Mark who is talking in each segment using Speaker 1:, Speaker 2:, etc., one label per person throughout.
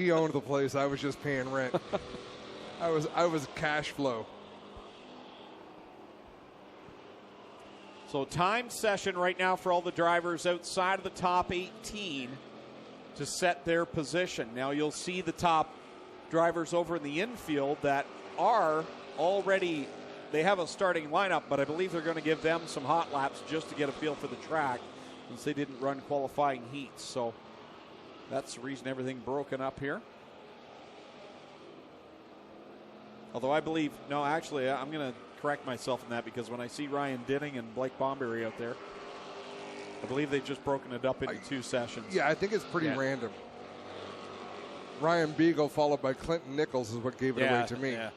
Speaker 1: He owned the place. I was just paying rent. I was cash flow.
Speaker 2: So timed session right now for all the drivers outside of the top 18 to set their position. Now you'll see the top drivers over in the infield that are already, they have a starting lineup, but I believe they're going to give them some hot laps just to get a feel for the track since they didn't run qualifying heats. So that's the reason everything broken up here. Although I believe, no, actually, I'm going to correct myself in that because when I see Ryan Dinning and Blake Bomberry out there, I believe they've just broken it up into two sessions.
Speaker 1: Yeah, I think it's pretty random. Ryan Beagle followed by Clinton Nichols is what gave it away to me.
Speaker 2: Yeah.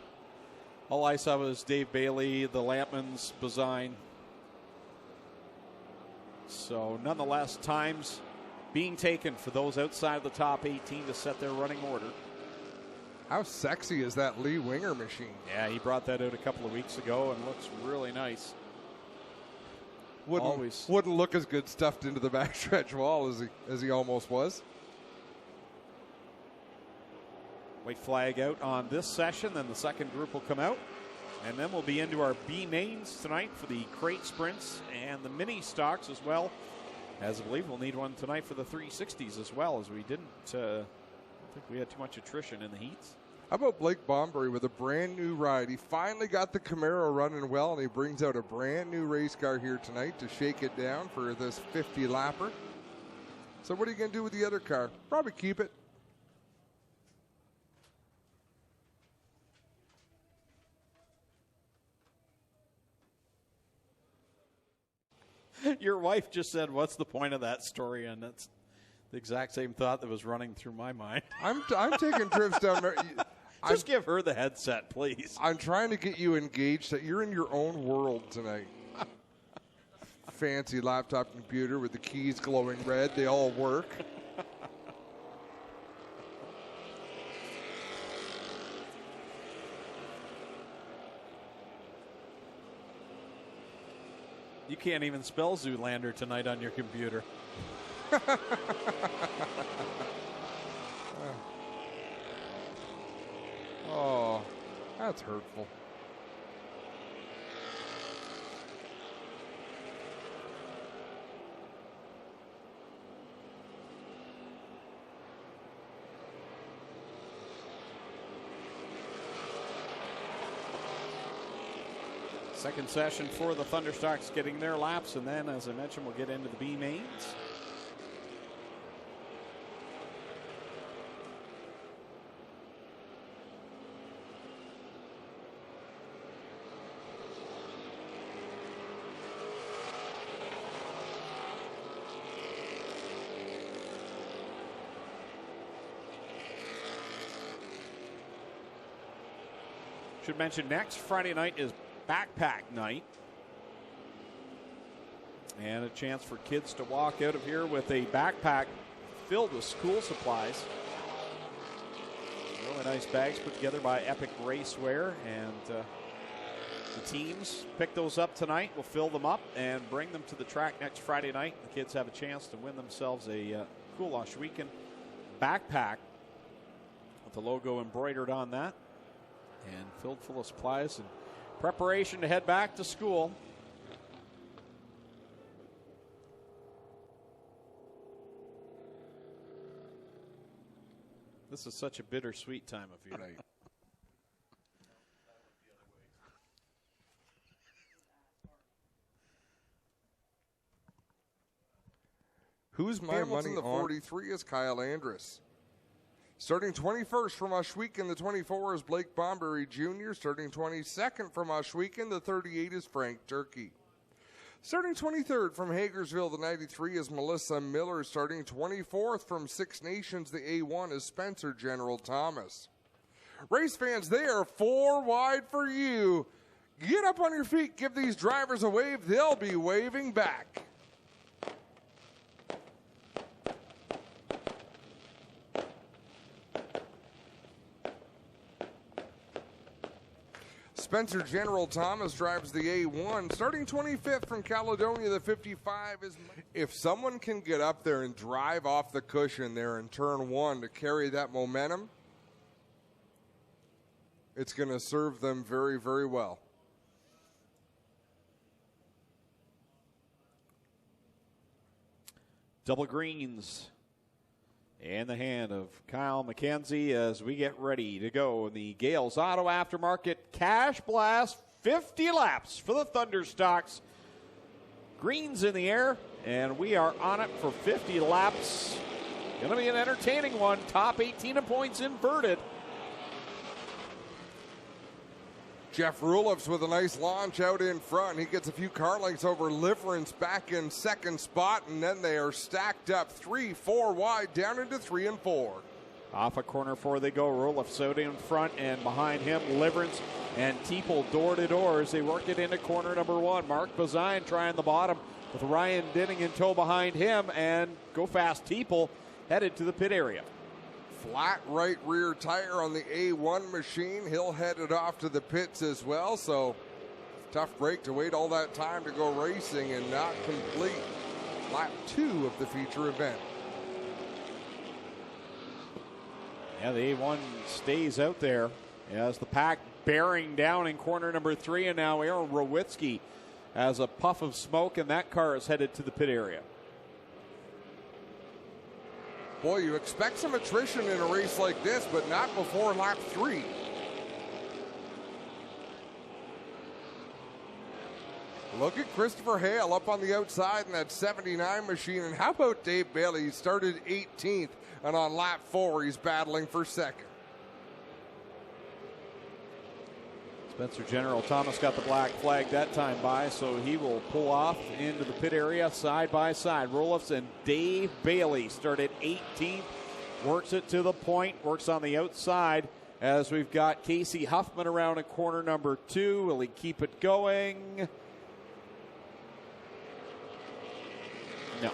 Speaker 2: All I saw was Dave Bailey, the Lampmans, Bazine. So nonetheless, times being taken for those outside of the top 18 to set their running order.
Speaker 1: How sexy is that Lee Winger machine?
Speaker 2: Yeah, he brought that out a couple of weeks ago and looks really nice.
Speaker 1: Wouldn't look as good stuffed into the backstretch wall as he almost was.
Speaker 2: White flag out on this session, then the second group will come out. And then we'll be into our B mains tonight for the crate sprints and the mini stocks as well. As I believe we'll need one tonight for the 360s as well, as we didn't, I don't think we had too much attrition in the heats.
Speaker 1: How about Blake Bomberry with a brand new ride? He finally got the Camaro running well, and he brings out a brand new race car here tonight to shake it down for this 50 lapper. So what are you going to do with the other car? Probably keep it.
Speaker 2: Your wife just said, "What's the point of that story?" And that's the exact same thought that was running through my mind.
Speaker 1: I'm taking trips down there.
Speaker 2: Just give her the headset, please.
Speaker 1: I'm trying to get you engaged that you're in your own world tonight. Fancy laptop computer with the keys glowing red. They all work.
Speaker 2: You can't even spell Zoolander tonight on your computer.
Speaker 1: Oh, that's hurtful.
Speaker 2: Second session for the Thunderstocks getting their laps, and then, as I mentioned, we'll get into the B mains. Should mention next Friday night is backpack night, and a chance for kids to walk out of here with a backpack filled with school supplies. Really nice bags put together by Epic Racewear, and the teams pick those up tonight. We'll fill them up and bring them to the track next Friday night. The kids have a chance to win themselves a Cool-Osh Weekend backpack with the logo embroidered on that and filled full of supplies and preparation to head back to school. This is such a bittersweet time of year.
Speaker 1: Right. Who's my
Speaker 3: Hamilton,
Speaker 1: money
Speaker 3: the
Speaker 1: on?
Speaker 3: 43 is Kyle Andrus. Starting 21st from Oshweekend, the 24 is Blake Bomberry Jr. Starting 22nd from Oshweekend, the 38 is Frank Turkey. Starting 23rd from Hagersville, the 93 is Melissa Miller. Starting 24th from Six Nations, the A1 is Spencer General Thomas. Race fans, they are 4 wide for you. Get up on your feet, give these drivers a wave. They'll be waving back. Spencer General Thomas drives the A1. Starting 25th from Caledonia, the 55 is... If someone can get up there and drive off the cushion there in turn one to carry that momentum, it's going to serve them very, very well.
Speaker 2: Double greens in the hand of Kyle McKenzie as we get ready to go in the Gales Auto Aftermarket Cash Blast 50 laps for the Thunderstocks. Greens in the air, and we are on it for 50 laps. Going to be an entertaining one. Top 18 of points inverted.
Speaker 3: Jeff Rulifs with a nice launch out in front. He gets a few car lengths over Liverence back in second spot, and then they are stacked up 3-4 wide down into 3 and 4.
Speaker 2: Off a corner 4 they go. Rulifs out in front, and behind him Liverence and Teeple door to door as they work it into corner number 1. Mark Bazine trying the bottom with Ryan Dinning in tow behind him, and go fast Teeple headed to the pit area.
Speaker 3: Flat right rear tire on the A1 machine. He'll head it off to the pits as well, so tough break to wait all that time to go racing and not complete lap 2 of the feature event.
Speaker 2: Yeah, the A1 stays out there as the pack bearing down in corner number 3, and now Aaron Rowitsky has a puff of smoke, and that car is headed to the pit area.
Speaker 3: Boy, you expect some attrition in a race like this, but not before lap 3. Look at Christopher Hale up on the outside in that 79 machine. And how about Dave Bailey? He started 18th, and on lap 4, he's battling for second.
Speaker 2: Spencer General Thomas got the black flag that time by, so he will pull off into the pit area side by side. Rulifs and Dave Bailey started 18th, works it to the point, works on the outside as we've got Casey Huffman around in corner number 2. Will he keep it going? No.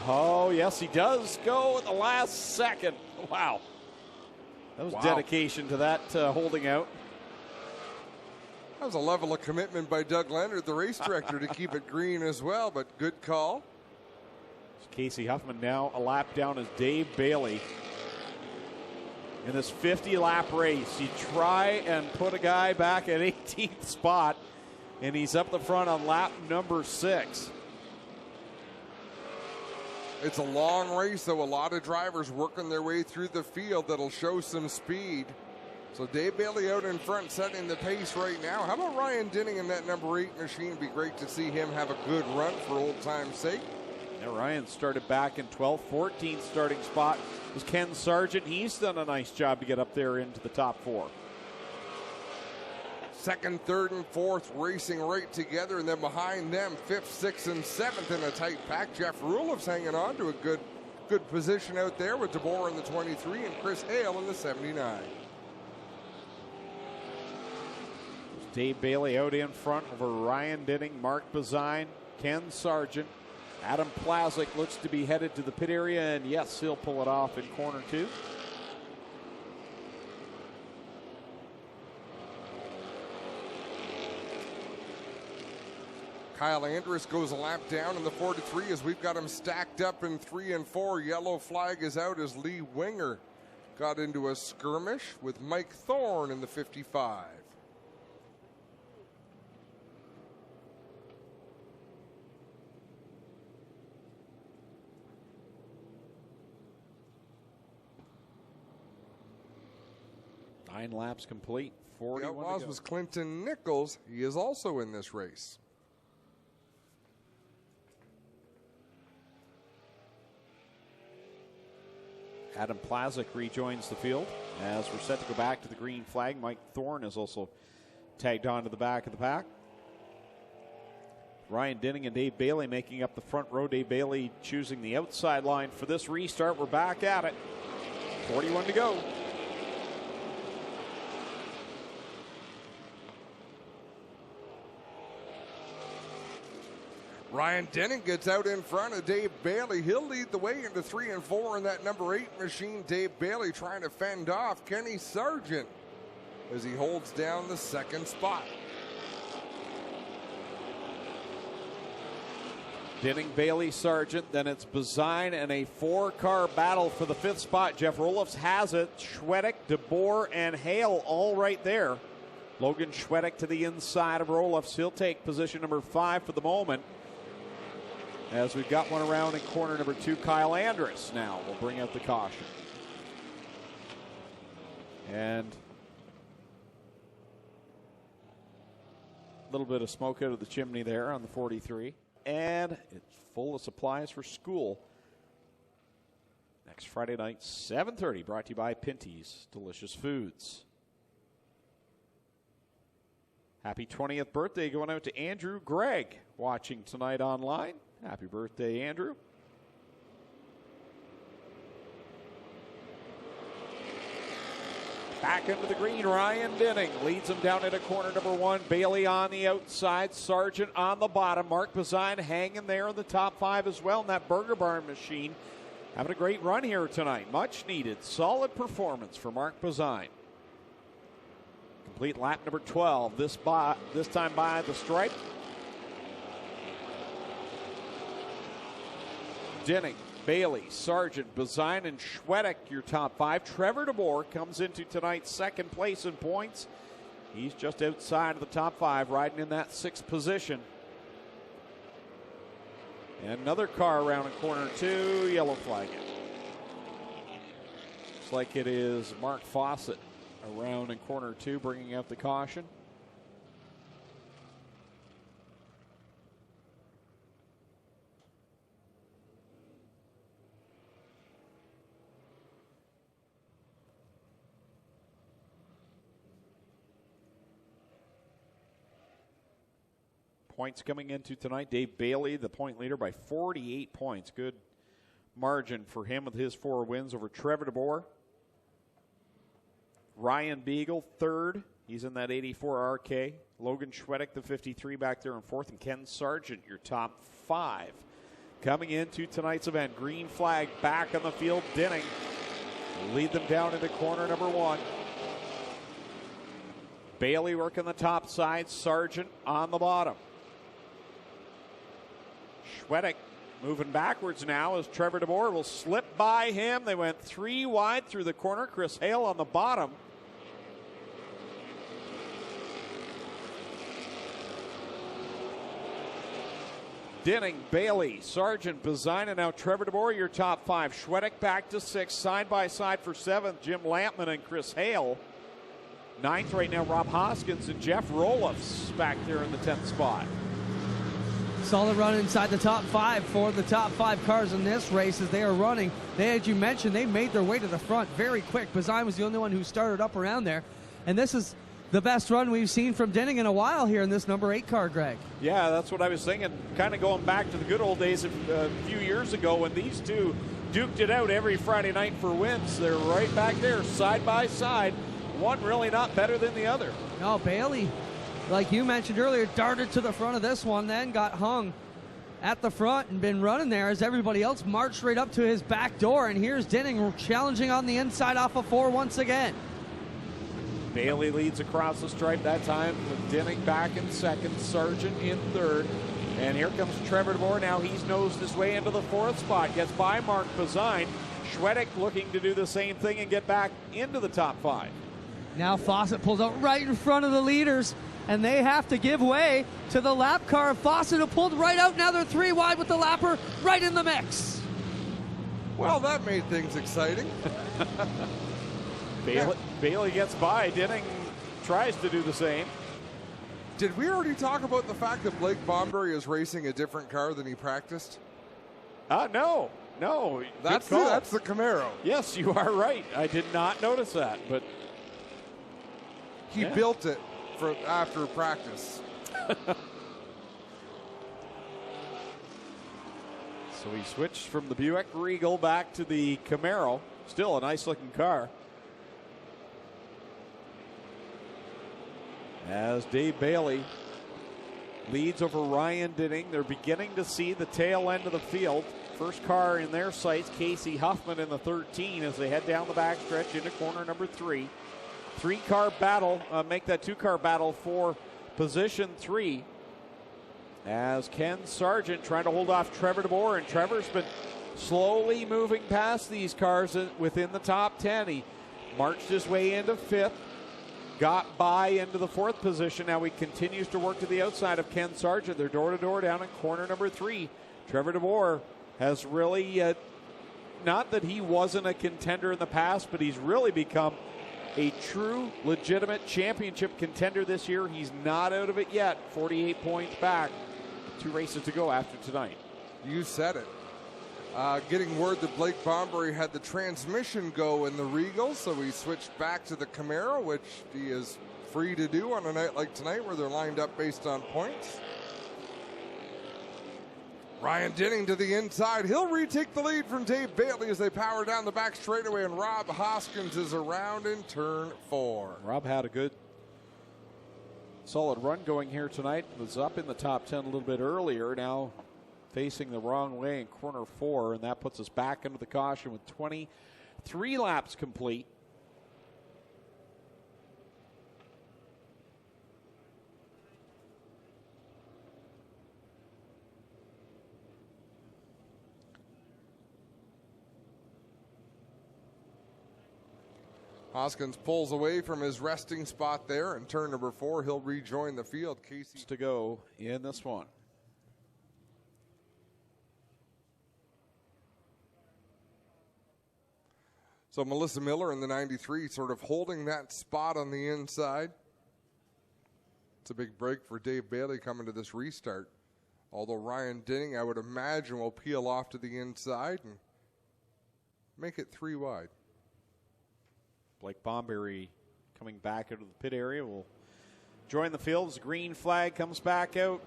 Speaker 2: Oh, yes, he does go at the last second. Wow. That was dedication to that holding out.
Speaker 3: That was a level of commitment by Doug Leonard, the race director, to keep it green as well, but good call.
Speaker 2: Casey Huffman now a lap down as Dave Bailey. In this 50-lap race, you try and put a guy back at 18th spot, and he's up the front on lap number 6.
Speaker 3: It's a long race, though. A lot of drivers working their way through the field that'll show some speed. So Dave Bailey out in front setting the pace right now. How about Ryan Dinning in that number 8 machine? It'd be great to see him have a good run for old time's sake.
Speaker 2: Yeah, Ryan started back in 12th. 14th starting spot was Ken Sargent. He's done a nice job to get up there into the top 4.
Speaker 3: Second, third, and fourth racing right together, and then behind them, 5th, 6th, and 7th in a tight pack. Jeff Rulifs hanging on to a good position out there with DeBoer in the 23 and Chris Hale in the 79.
Speaker 2: Dave Bailey out in front over Ryan Dinning, Mark Bazine, Ken Sargent. Adam Plazik looks to be headed to the pit area, and yes, he'll pull it off in corner 2.
Speaker 3: Kyle Andrus goes a lap down in the 43 as we've got him stacked up in 3 and 4. Yellow flag is out as Lee Winger got into a skirmish with Mike Thorne in the 55.
Speaker 2: Nine laps complete. 41
Speaker 3: The Outlaws
Speaker 2: to go.
Speaker 3: was Clinton Nichols. He is also in this race.
Speaker 2: Adam Plazik rejoins the field as we're set to go back to the green flag. Mike Thorne is also tagged onto the back of the pack. Ryan Dinning and Dave Bailey making up the front row. Dave Bailey choosing the outside line for this restart. We're back at it. 41 to go.
Speaker 3: Ryan Dinning gets out in front of Dave Bailey. He'll lead the way into 3 and 4 in that number 8 machine. Dave Bailey trying to fend off Kenny Sargent. as he holds down the second spot.
Speaker 2: Dinning, Bailey, Sargent, then it's Bazine and a 4-car battle for the 5th spot. Jeff Roloffs has it. Schwedek, DeBoer, and Hale all right there. Logan Schwedek to the inside of Roloffs. He'll take position number 5 for the moment. As we've got one around in corner number 2, Kyle Andrus now will bring out the caution. And a little bit of smoke out of the chimney there on the 43. And it's full of supplies for school. Next Friday night, 7:30, brought to you by Pinty's Delicious Foods. Happy 20th birthday going out to Andrew Gregg, watching tonight online. Happy birthday, Andrew. Back into the green, Ryan Dinning leads him down into corner number 1. Bailey on the outside, Sargent on the bottom. Mark Bazine hanging there in the top 5 as well. And that Burger Barn machine having a great run here tonight. Much needed, solid performance for Mark Bazine. Complete lap number 12, this time by the stripe. Dinning, Bailey, Sargent, Bazine, and Schwedek, your top 5. Trevor DeBoer comes into tonight's second place in points. He's just outside of the top 5, riding in that 6th position. And another car around in corner 2, yellow flag it. Looks like it is Mark Fawcett around in corner 2, bringing out the caution. Points coming into tonight. Dave Bailey, the point leader, by 48 points. Good margin for him with his 4 wins over Trevor DeBoer. Ryan Beagle, 3rd. He's in that 84 RK. Logan Schwedek, the 53, back there in 4th. And Ken Sargent, your top 5. Coming into tonight's event, green flag back on the field. Dinning will lead them down into corner number 1. Bailey working the top side. Sargent on the bottom. Schwedek moving backwards now as Trevor DeBoer will slip by him. They went 3 wide through the corner. Chris Hale on the bottom. Dinning, Bailey, Sargent, Bazine, and now Trevor DeBoer, your top 5. Schwedek back to 6th, side by side for 7th. Jim Lampman and Chris Hale. 9th right now, Rob Hoskins and Jeff Roloffs back there in the 10th spot.
Speaker 4: Solid run inside the top 5 for the top 5 cars in this race as they are running. As you mentioned, they made their way to the front very quick. Bazine was the only one who started up around there. And this is the best run we've seen from Dinning in a while here in this number 8 car, Greg.
Speaker 2: Yeah, that's what I was thinking. Kind of going back to the good old days a few years ago when these two duked it out every Friday night for wins. They're right back there, side by side. One really not better than the other.
Speaker 4: No, Bailey, like you mentioned earlier, darted to the front of this one, then got hung at the front and been running there as everybody else marched right up to his back door. And here's Dinning challenging on the inside off of 4 once again.
Speaker 2: Bailey leads across the stripe that time with Dinning back in 2nd, Sargent in 3rd. And here comes Trevor DeBoer. Now he's nosed his way into the 4th spot. Gets by Mark Bazine. Schwedek looking to do the same thing and get back into the top 5.
Speaker 4: Now Fawcett pulls out right in front of the leaders, and they have to give way to the lap car. Fawcett have pulled right out. Now they're 3 wide with the lapper right in the mix.
Speaker 3: Well, that made things exciting.
Speaker 2: Bailey gets by. Dinning tries to do the same.
Speaker 3: Did we already talk about the fact that Blake Bomberry is racing a different car than he practiced?
Speaker 2: No.
Speaker 3: That's the Camaro.
Speaker 2: Yes, you are right. I did not notice that, but
Speaker 3: he built it for after practice.
Speaker 2: So he switched from the Buick Regal back to the Camaro. Still a nice looking car. As Dave Bailey leads over Ryan Dinning. They're beginning to see the tail end of the field. First car in their sights, Casey Huffman in the 13 as they head down the backstretch into corner number 3. three-car battle, make that two-car battle for position 3. As Ken Sargent trying to hold off Trevor DeBoer, and Trevor's been slowly moving past these cars within the top 10. He marched his way into 5th, got by into the 4th position. Now he continues to work to the outside of Ken Sargent. They're door-to-door down in corner number 3. Trevor DeBoer has really, not that he wasn't a contender in the past, but he's really become a true, legitimate championship contender this year. He's not out of it yet. 48 points back. 2 races to go after tonight.
Speaker 1: You said it. Getting word that Blake Bomberry had the transmission go in the Regal, so he switched back to the Camaro, which he is free to do on a night like tonight where they're lined up based on points. Ryan Denning to the inside. He'll retake the lead from Dave Bailey as they power down the back straightaway, and Rob Hoskins is around in turn 4.
Speaker 2: Rob had a good, solid run going here tonight. Was up in the top 10 a little bit earlier. Now facing the wrong way in corner 4, and that puts us back into the caution with 23 laps complete.
Speaker 1: Hoskins pulls away from his resting spot there in turn number 4. He'll rejoin the field. Casey
Speaker 2: to go in this one.
Speaker 1: So Melissa Miller in the 93 sort of holding that spot on the inside. It's a big break for Dave Bailey coming to this restart. Although Ryan Denning, I would imagine, will peel off to the inside and make it 3 wide.
Speaker 2: Blake Bomberry coming back into the pit area will join the field as green flag comes back out.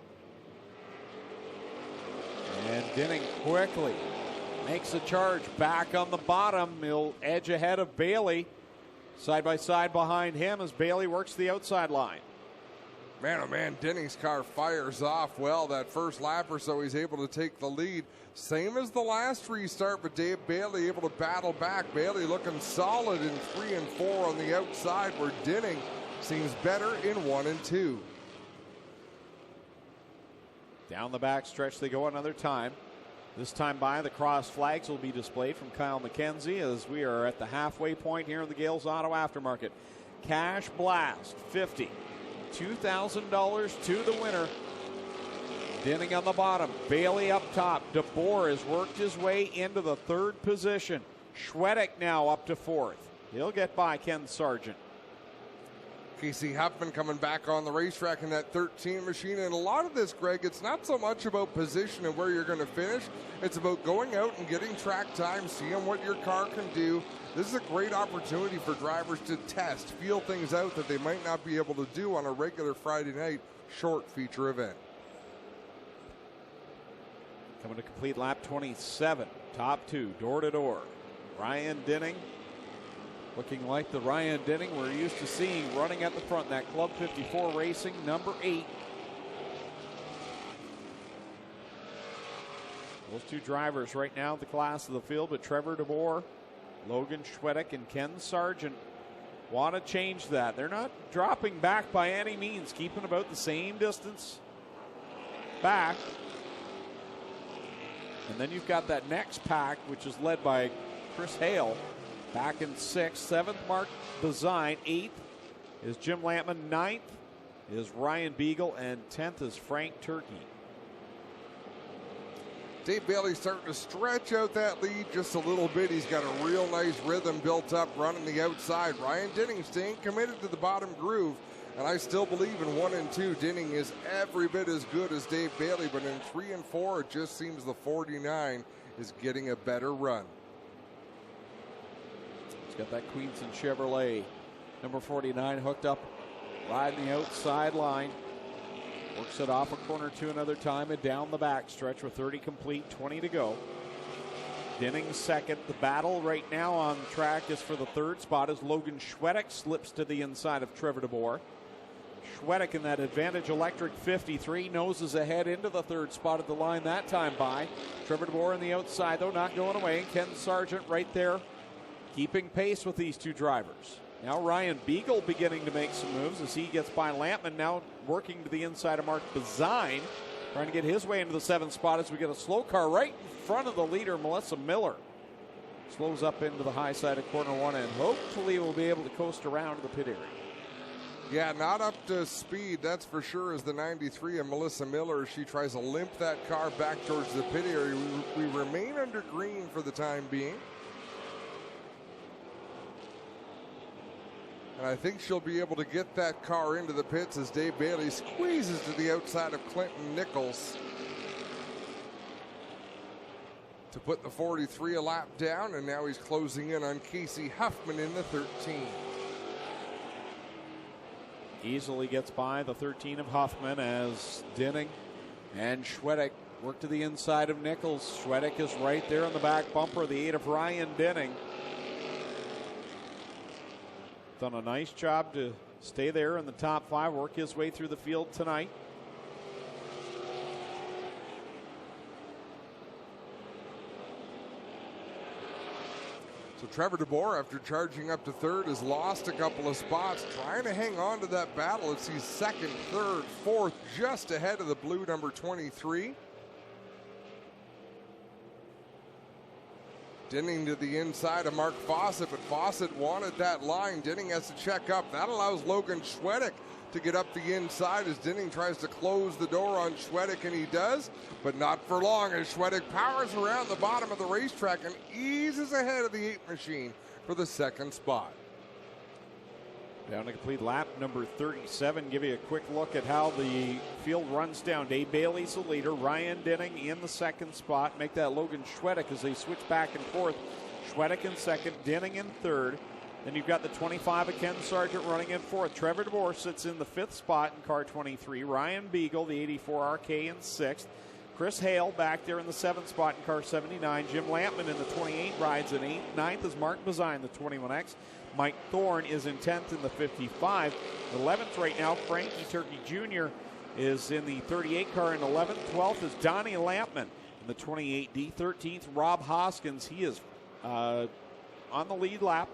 Speaker 2: And Denning quickly makes a charge back on the bottom. He'll edge ahead of Bailey. Side by side behind him as Bailey works the outside line.
Speaker 1: Man, oh man, Denning's car fires off well that first lap or so. He's able to take the lead. Same as the last restart, but Dave Bailey able to battle back. Bailey looking solid in 3 and 4 on the outside, where Denning seems better in 1 and 2.
Speaker 2: Down the back stretch they go another time. This time by the cross flags will be displayed from Kyle McKenzie as we are at the halfway point here in the Gales Auto Aftermarket. Cash blast, 50. $2,000 to the winner. Denning on the bottom, Bailey up top. DeBoer has worked his way into the 3rd position. Schwedick now up to 4th. He'll get by Ken Sargent.
Speaker 1: Casey Huffman coming back on the racetrack in that 13 machine. And a lot of this, Greg, it's not so much about position and where you're going to finish. It's about going out and getting track time, seeing what your car can do. This is a great opportunity for drivers to test, feel things out that they might not be able to do on a regular Friday night short feature event.
Speaker 2: Coming to complete lap 27, top 2, door to door. Ryan Denning, looking like the Ryan Denning we're used to seeing running at the front in that Club 54 Racing number 8. Those 2 drivers right now at the class of the field, but Trevor DeBoer, Logan Schwedick, and Ken Sargent want to change that. They're not dropping back by any means, keeping about the same distance back. And then you've got that next pack, which is led by Chris Hale, back in 6th. 7th, Mark Bazine. 8th is Jim Lampman. 9th is Ryan Beagle. And 10th is Frank Turkey.
Speaker 1: Dave Bailey starting to stretch out that lead just a little bit. He's got a real nice rhythm built up running the outside. Ryan Denning staying committed to the bottom groove. And I still believe in 1 and 2, Denning is every bit as good as Dave Bailey. But in 3 and 4, it just seems the 49 is getting a better run.
Speaker 2: He's got that Queenston Chevrolet number 49 hooked up riding the outside line. Works it off a corner 2 another time and down the back stretch with 30 complete, 20 to go. Denning 2nd. The battle right now on track is for the 3rd spot as Logan Schwedick slips to the inside of Trevor DeBoer. Schwedick in that Advantage Electric 53 noses ahead into the 3rd spot at the line that time by. Trevor DeBoer on the outside though, not going away. Ken Sargent right there keeping pace with these 2 drivers. Now Ryan Beagle beginning to make some moves as he gets by Lampman. Now working to the inside of Mark Bazine, trying to get his way into the 7th spot as we get a slow car right in front of the leader, Melissa Miller. Slows up into the high side of corner 1 and hopefully will be able to coast around to the pit area.
Speaker 3: Yeah, not up to speed, that's for sure, as the 93 of Melissa Miller. She tries to limp that car back towards the pit area. We remain under green for the time being. And I think she'll be able to get that car into the pits as Dave Bailey squeezes to the outside of Clinton Nichols to put the 43 a lap down, and now he's closing in on Casey Huffman in the 13.
Speaker 2: Easily gets by the 13 of Huffman as Dinning and Schwedick work to the inside of Nichols. Schwedick is right there on the back bumper, the 8 of Ryan Dinning. Done a nice job to stay there in the top 5, work his way through the field tonight.
Speaker 3: So Trevor DeBoer, after charging up to 3rd, has lost a couple of spots, trying to hang on to that battle. It's he's 2nd, 3rd, 4th, just ahead of the blue number 23. Dinning to the inside of Mark Fawcett, but Fawcett wanted that line. Dinning has to check up. That allows Logan Schwedick to get up the inside as Dinning tries to close the door on Schwedick, and he does, but not for long as Schwedick powers around the bottom of the racetrack and eases ahead of the 8 machine for the 2nd spot.
Speaker 2: Down to complete lap number 37. Give you a quick look at how the field runs down. Dave Bailey's the leader. Ryan Dinning in the 2nd spot. Make that Logan Schwedick as they switch back and forth. Schwedick in 2nd, Dinning in 3rd. Then you've got the 25 of Ken Sargent running in 4th. Trevor DeBoer sits in the 5th spot in car 23. Ryan Beagle, the 84 RK, in 6th. Chris Hale back there in the 7th spot in car 79. Jim Lampman in the 28 rides in 8th. 9th is Mark Bazine, the 21X. Mike Thorne is in 10th in the 55. 11th right now, Frankie Turkey Jr. is in the 38 car in 11th. 12th is Donnie Lampman in the 28D. 13th, Rob Hoskins. He is on the lead lap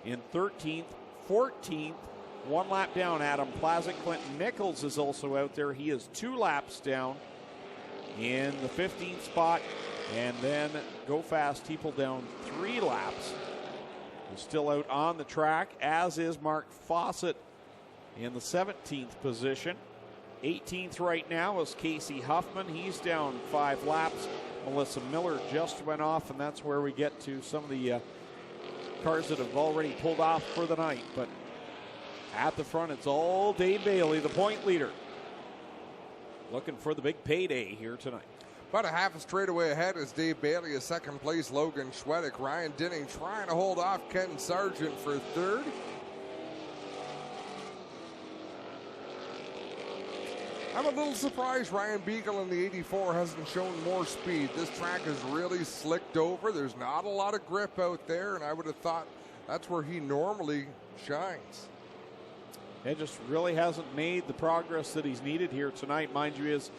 Speaker 2: in 13th. 14th, 1 lap down, Adam Plazik. Clinton Nichols is also out there. He is 2 laps down in the 15th spot. And then Go Fast, he pulled down 3 laps. He's still out on the track, as is Mark Fawcett in the 17th position. 18th right now is Casey Huffman. He's down 5 laps. Melissa Miller just went off, and that's where we get to some of the cars that have already pulled off for the night. But at the front, it's all Dave Bailey, the point leader, looking for the big payday here tonight.
Speaker 3: About a half a straightaway ahead is Dave Bailey, a 2nd place Logan Schwedick. Ryan Dinning trying to hold off Ken Sargent for 3rd. I'm a little surprised Ryan Beagle in the 84 hasn't shown more speed. This track is really slicked over. There's not a lot of grip out there, and I would have thought that's where he normally shines.
Speaker 2: It just really hasn't made the progress that he's needed here tonight. Mind you, is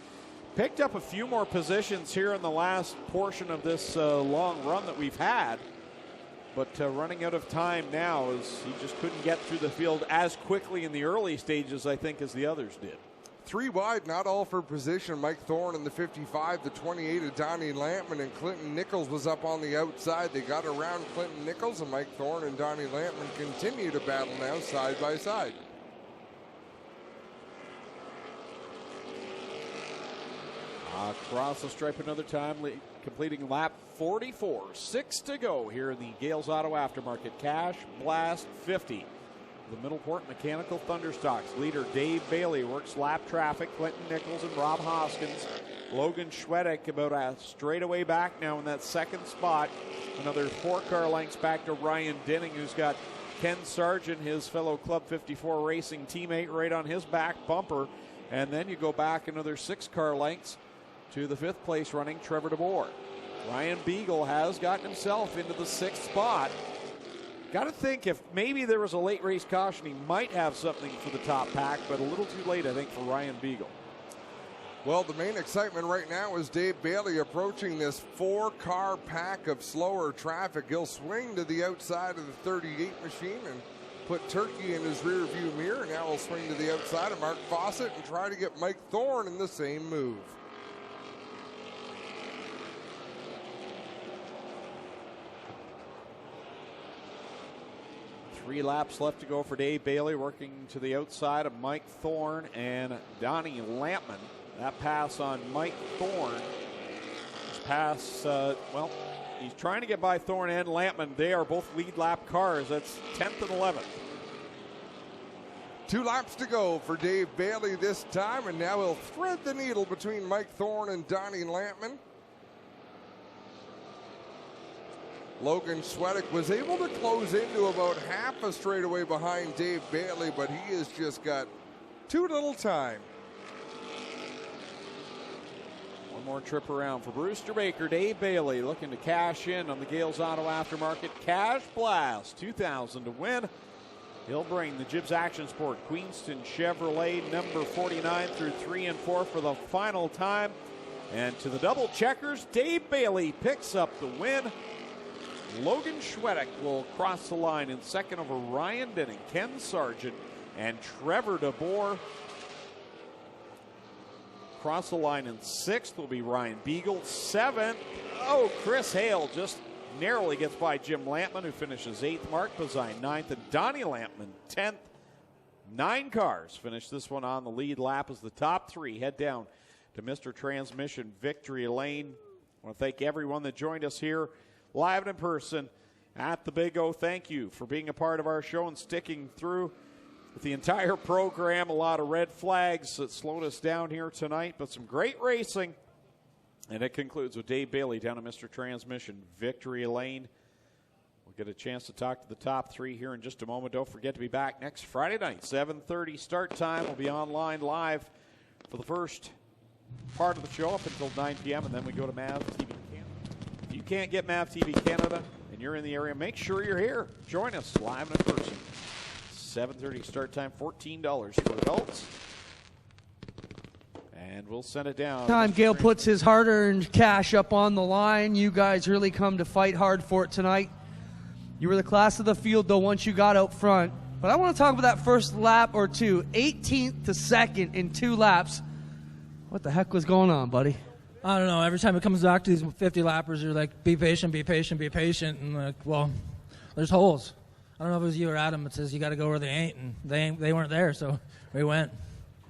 Speaker 2: picked up a few more positions here in the last portion of this long run that we've had. But running out of time now, as he just couldn't get through the field as quickly in the early stages, I think, as the others did.
Speaker 3: 3 wide, not all for position. Mike Thorne in the 55, the 28 of Donnie Lampman, and Clinton Nichols was up on the outside. They got around Clinton Nichols, and Mike Thorne and Donnie Lampman continue to battle now side by side.
Speaker 2: Across the stripe another time, completing lap 44. 6 to go here in the Gales Auto Aftermarket Cash Blast 50. The Middleport Mechanical Thunderstocks leader Dave Bailey works lap traffic. Clinton Nichols and Rob Hoskins. Logan Schwedick about a straightaway back now in that 2nd spot. Another 4 car lengths back to Ryan Dinning, who's got Ken Sargent, his fellow Club 54 racing teammate, right on his back bumper. And then you go back another 6 car lengths to the 5th place running Trevor DeBoer. Ryan Beagle has gotten himself into the 6th spot. Got to think if maybe there was a late race caution, he might have something for the top pack, but a little too late, I think, for Ryan Beagle.
Speaker 3: Well, the main excitement right now is Dave Bailey approaching this 4-car pack of slower traffic. He'll swing to the outside of the 38 machine, and put Turkey in his rear view mirror. Now he'll swing to the outside of Mark Fawcett and try to get Mike Thorne in the same move.
Speaker 2: Three laps left to go for Dave Bailey, working to the outside of Mike Thorne and Donnie Lampman. That pass on Mike Thorne. His pass, well, he's trying to get by Thorne and Lampman. They are both lead lap cars. That's 10th and 11th.
Speaker 3: 2 laps to go for Dave Bailey this time, and now he'll thread the needle between Mike Thorne and Donnie Lampman. Logan Swedick was able to close into about half a straightaway behind Dave Bailey, but he has just got too little time.
Speaker 2: One more trip around for Brewster Baker. Dave Bailey looking to cash in on the Gales Auto Aftermarket Cash Blast 2000 to win. He'll bring the Gibbs Action Sport Queenston Chevrolet number 49 through 3 and 4 for the final time. And to the double checkers, Dave Bailey picks up the win. Logan Schwedick will cross the line in second over Ryan Denning, Ken Sargent, and Trevor DeBoer. Cross the line in sixth will be Ryan Beagle. Seventh, Chris Hale just narrowly gets by Jim Lampman, who finishes eighth. Mark Bazine ninth, and Donnie Lampman 10th. 9 cars finish this one on the lead lap as the top 3 head down to Mr. Transmission Victory Lane. I want to thank everyone that joined us here live and in person at the Big O. Thank you for being a part of our show and sticking through with the entire program. A lot of red flags that slowed us down here tonight, but some great racing. And it concludes with Dave Bailey down at Mr. Transmission Victory Lane. We'll get a chance to talk to the top 3 here in just a moment. Don't forget to be back next Friday night, 7:30 start time. We'll be online live for the first part of the show up until 9 p.m., and then we go to MAV TV Canada. If you can't get MAV TV Canada and you're in the area, make sure you're here. Join us live and in person. 7:30 start time, $14 for adults. And we'll send it down.
Speaker 4: Time Gale puts his hard-earned cash up on the line. You guys really come to fight hard for it tonight. You were the class of the field, though, once you got out front. But I want to talk about that first lap or two. 18th to 2nd in 2 laps. What the heck was going on, buddy?
Speaker 5: I don't know. Every time it comes back to these 50 lappers, you're like, be patient, be patient, be patient. And like, well, there's holes. I don't know if it was you or Adam that says you got to go where they ain't, and they weren't there, so we went.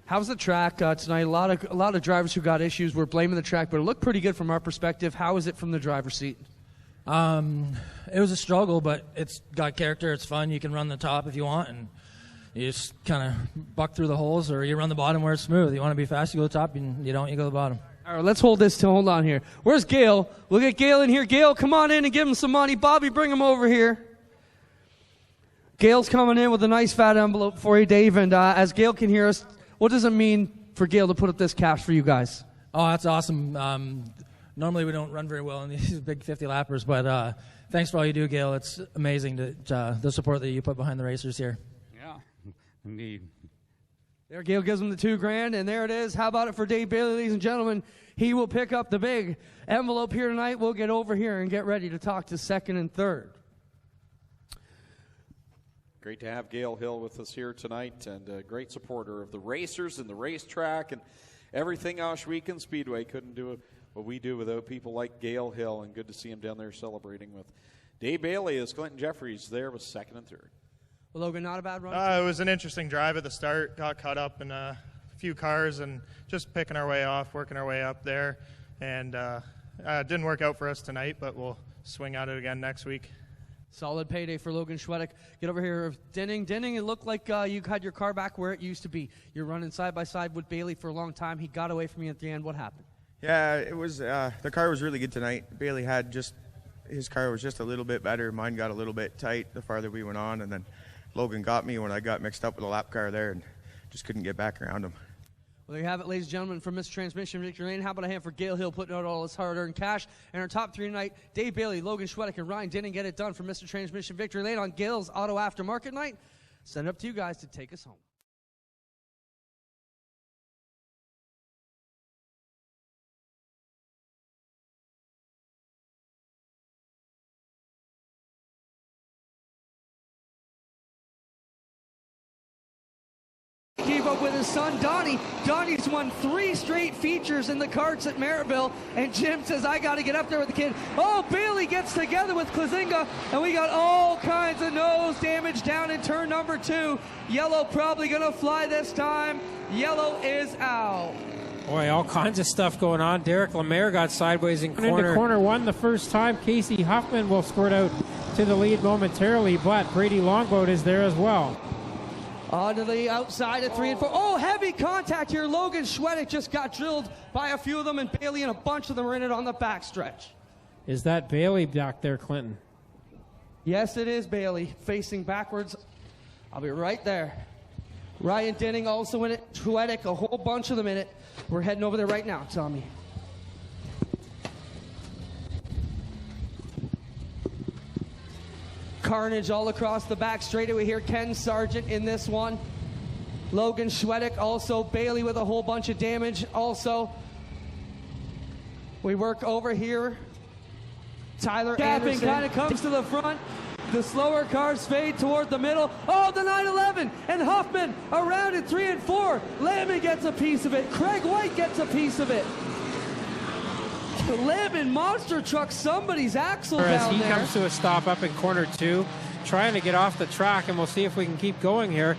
Speaker 4: How's the track tonight? A lot of drivers who got issues were blaming the track, but it looked pretty good from our perspective. How is it from the driver's seat?
Speaker 5: It was a struggle, but it's got character. It's fun. You can run the top if you want, and you just kind of buck through the holes, or you run the bottom where it's smooth. You want to be fast, you go to the top, and you don't, you go to the bottom.
Speaker 4: All right, let's hold on here. Where's Gale? We'll get Gale in here. Gale, come on in and give him some money. Bobby, bring him over here. Gale's coming in with a nice fat envelope for you, Dave, and as Gale can hear us, what does it mean for Gale to put up this cash for you guys?
Speaker 5: Oh, that's awesome. Normally we don't run very well in these big 50 lappers, but thanks for all you do, Gale. It's amazing the support that you put behind the racers here.
Speaker 6: Yeah, indeed.
Speaker 4: There, Gale gives him the $2,000, and there it is. How about it for Dave Bailey, ladies and gentlemen? He will pick up the big envelope here tonight. We'll get over here and get ready to talk to second and third.
Speaker 2: Great to have Gale Hill with us here tonight, and a great supporter of the racers and the racetrack and everything Ohsweken Speedway. Couldn't do what we do without people like Gale Hill, and good to see him down there celebrating with Dave Bailey as Clinton Jeffries there with second and third.
Speaker 4: Well, Logan, not a bad run?
Speaker 7: It was an interesting drive at the start. Got caught up in a few cars and just picking our way off, working our way up there. And it didn't work out for us tonight, but we'll swing at it again next week.
Speaker 4: Solid payday for Logan Schwedick. Get over here. Denning, it looked like you had your car back where it used to be. You're running side by side with Bailey for a long time. He got away from you at the end. What happened?
Speaker 8: Yeah, it was the car was really good tonight. Bailey had his car was just a little bit better. Mine got a little bit tight the farther we went on, and then Logan got me when I got mixed up with a lap car there and just couldn't get back around him.
Speaker 4: Well, there you have it, ladies and gentlemen, from Mr. Transmission Victory Lane. How about a hand for Gale Hill putting out all his hard-earned cash? And our top 3 tonight, Dave Bailey, Logan Schwedick, and Ryan didn't get it done for Mr. Transmission Victory Lane on Gale's Auto Aftermarket night. Send it up to you guys to take us home. Dave up with his son Donnie. Donnie's won 3 straight features in the karts at Merrittville, and Jim says, I got to get up there with the kid. Oh, Bailey gets together with Klazinga, and we got all kinds of nose damage down in turn number 2. Yellow probably going to fly this time. Yellow is out.
Speaker 9: Boy, all kinds of stuff going on. Derek Lemaire got sideways in corner.
Speaker 10: Into corner 1 the first time. Casey Huffman will squirt out to the lead momentarily, but Brady Longboat is there as well.
Speaker 4: On to the outside of 3 and 4. Oh, heavy contact here. Logan Schwedick just got drilled by a few of them, and Bailey and a bunch of them are in it on the backstretch.
Speaker 10: Is that Bailey back there, Clinton?
Speaker 4: Yes, it is Bailey, facing backwards. I'll be right there. Ryan Denning also in it. Schwedick, a whole bunch of them in it. We're heading over there right now, Tommy. Carnage all across the back straightaway here. Ken Sargent in this one. Logan Schwedick also. Bailey with a whole bunch of damage also. We work over here. Tyler Anderson kind of comes to the front. The slower cars fade toward the middle. Oh, the 911 and Huffman around in 3 and 4. Lemon gets a piece of it. Craig White gets a piece of it. Lemon monster truck somebody's axle down there.
Speaker 10: As he comes to a stop up in corner 2, trying to get off the track, and we'll see if we can keep going here.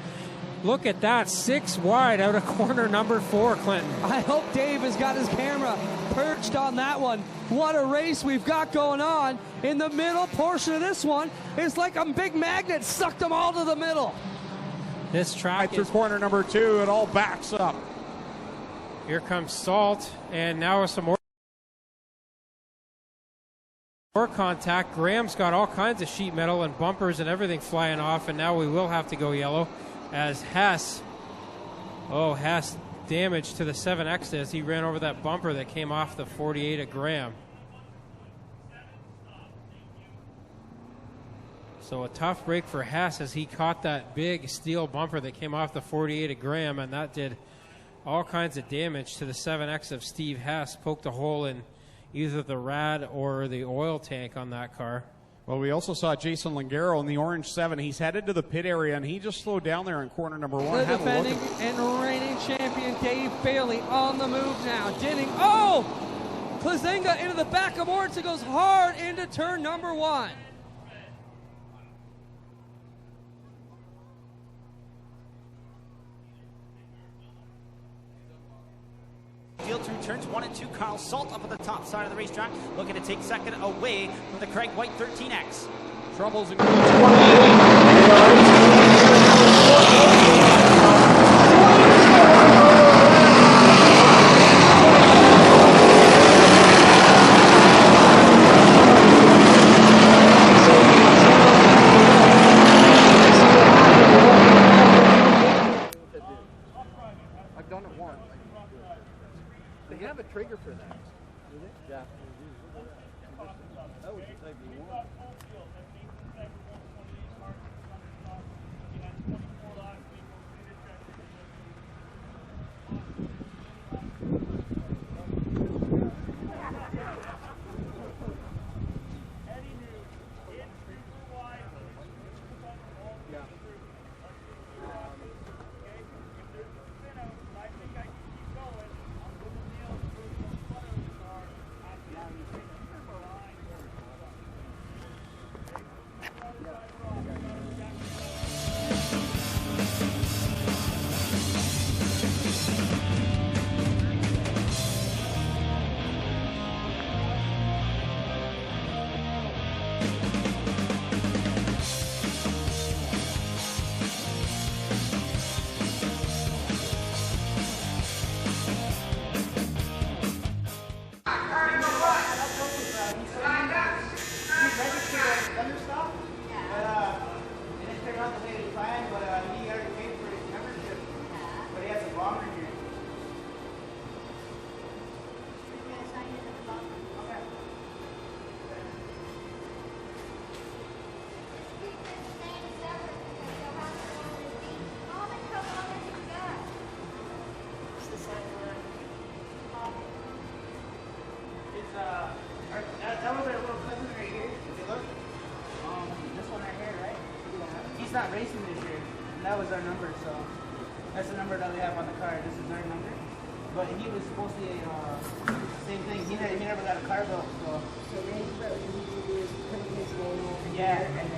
Speaker 10: Look at that, 6 wide out of corner number 4, Clinton.
Speaker 4: I hope Dave has got his camera perched on that one. What a race we've got going on. In the middle portion of this one, it's like a big magnet sucked them all to the middle.
Speaker 10: This track
Speaker 2: through corner number 2, it all backs up.
Speaker 10: Here comes Salt, and now some more contact. Graham's got all kinds of sheet metal and bumpers and everything flying off, and now we will have to go yellow as Hess damage to the 7X as he ran over that bumper that came off the 48 at Graham. So a tough break for Hess as he caught that big steel bumper that came off the 48 at Graham, and that did all kinds of damage to the 7X of Steve Hess. Poked a hole in either the rad or the oil tank on that car.
Speaker 2: Well, we also saw Jason Langaro in the orange 7. He's headed to the pit area, and he just slowed down there in corner number 1.
Speaker 4: The defending and reigning champion Dave Bailey on the move now. Denning, oh! Klazinga into the back of Moritz. It goes hard into turn number 1.
Speaker 11: Field through turns 1 and 2. Carl Salt up at the top side of the racetrack, looking to take second away from the Craig White 13X.
Speaker 2: Troubles in
Speaker 12: I've done it once. They have a trigger for that. Do they? Yeah. That was the type you want.
Speaker 13: Thunderstock, but it didn't turn out the way he planned, but he already paid for his membership, but he has a bomber here. That was our little cousin right here. If you look, this one right here, right? He's not racing this year, and that was our number, so That's the number that we have on the car. This is our number. But he was supposed to same thing. He never got a car built. So yeah, and